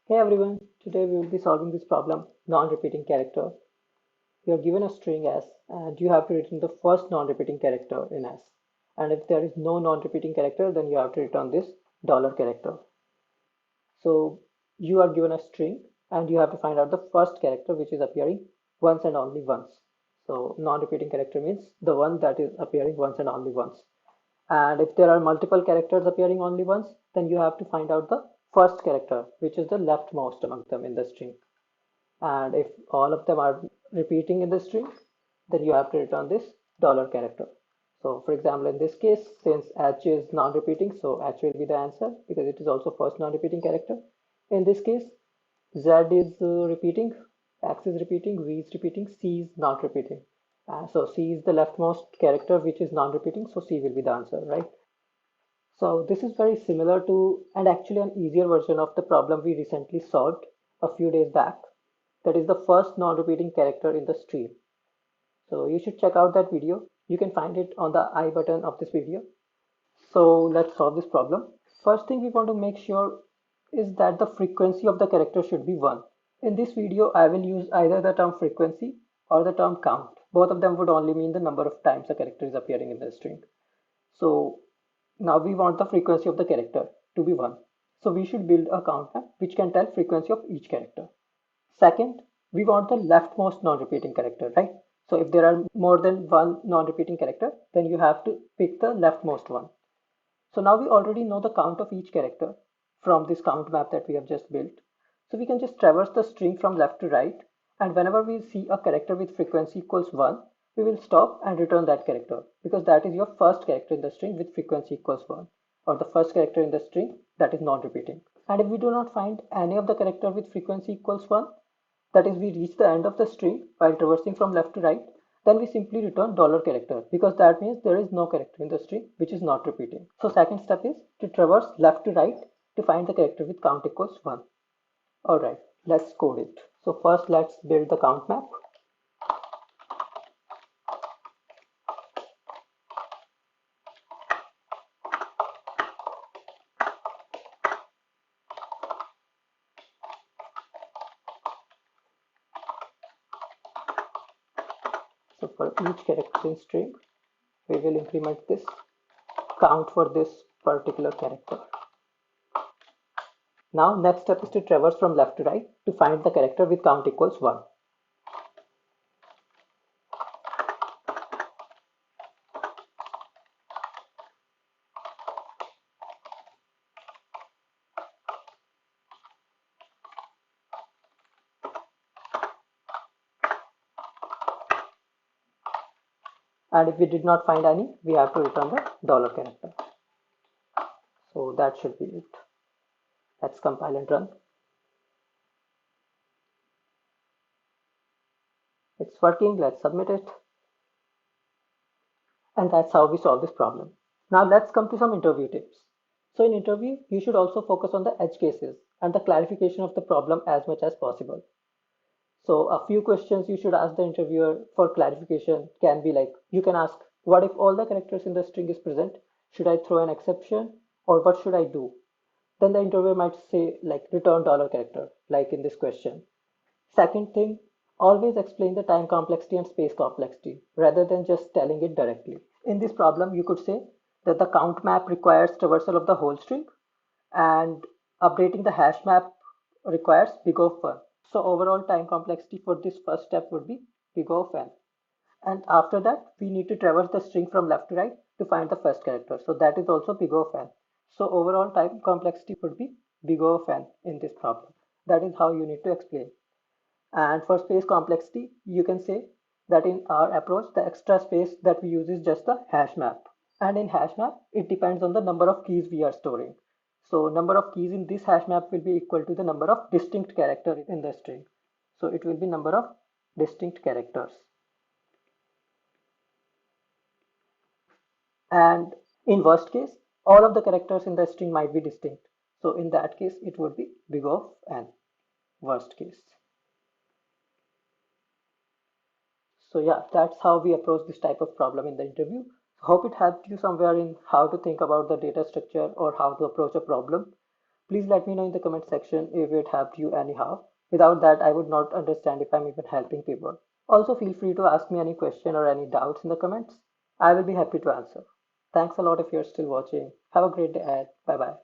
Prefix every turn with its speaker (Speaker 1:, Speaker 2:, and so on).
Speaker 1: Hey everyone, today we will be solving this problem, non-repeating character. You are given a string S and you have to return the first non-repeating character in S. And if there is no non-repeating character, then you have to return this dollar character. So you are given a string and you have to find out the first character which is appearing once and only once. So non-repeating character means the one that is appearing once and only once. And if there are multiple characters appearing only once, then you have to find out the first character, which is the leftmost among them in the string. And if all of them are repeating in the string, then you have to return this dollar character. So for example, in this case, since H is non-repeating, so H will be the answer because it is also first non-repeating character. In this case, Z is repeating, X is repeating, V is repeating, C is not repeating. So C is the leftmost character which is non-repeating, so C will be the answer, right? So this is very similar to, and actually an easier version of the problem we recently solved a few days back. That is the first non-repeating character in the stream. So you should check out that video. You can find it on the I button of this video. So let's solve this problem. First thing we want to make sure is that the frequency of the character should be 1. In this video, I will use either the term frequency or the term count. Both of them would only mean the number of times a character is appearing in the string. So now we want the frequency of the character to be 1. So we should build a count map which can tell frequency of each character. Second, we want the leftmost non-repeating character, right? So if there are more than one non-repeating character, then you have to pick the leftmost one. So now we already know the count of each character from this count map that we have just built. So we can just traverse the string from left to right, and whenever we see a character with frequency equals 1, we will stop and return that character because that is your first character in the string with frequency equals 1, or the first character in the string that is non-repeating. And if we do not find any of the character with frequency equals 1, that is we reach the end of the string while traversing from left to right, then we simply return dollar character because that means there is no character in the string which is not repeating. So second step is to traverse left to right to find the character with count equals 1. Alright, let's code it. So first let's build the count map. So for each character in string, we will increment this count for this particular character. Now next step is to traverse from left to right to find the character with count equals 1. And if we did not find any, we have to return the dollar character. So that should be it. Let's compile and run. It's working, let's submit it. And that's how we solve this problem. Now let's come to some interview tips. So in interview, you should also focus on the edge cases and the clarification of the problem as much as possible. So a few questions you should ask the interviewer for clarification can be like, you can ask, what if all the characters in the string is present? Should I throw an exception or what should I do? Then the interviewer might say like return dollar character, like in this question. Second thing, always explain the time complexity and space complexity rather than just telling it directly. In this problem, you could say that the count map requires traversal of the whole string and updating the hash map requires big O of 1. So overall time complexity for this first step would be big O of n. And after that, we need to traverse the string from left to right to find the first character. So that is also big O of n. So overall time complexity would be big O of n in this problem. That is how you need to explain. And for space complexity, you can say that in our approach, the extra space that we use is just the hash map. And in hash map, it depends on the number of keys we are storing. So number of keys in this hash map will be equal to the number of distinct characters in the string. So it will be number of distinct characters. And in worst case, all of the characters in the string might be distinct. So in that case, it would be big O of n, worst case. So yeah, that's how we approach this type of problem in the interview. Hope it helped you somewhere in how to think about the data structure or how to approach a problem. Please let me know in the comment section if it helped you anyhow. Without that, I would not understand if I'm even helping people. Also, feel free to ask me any question or any doubts in the comments. I will be happy to answer. Thanks a lot if you're still watching. Have a great day ahead. Bye bye.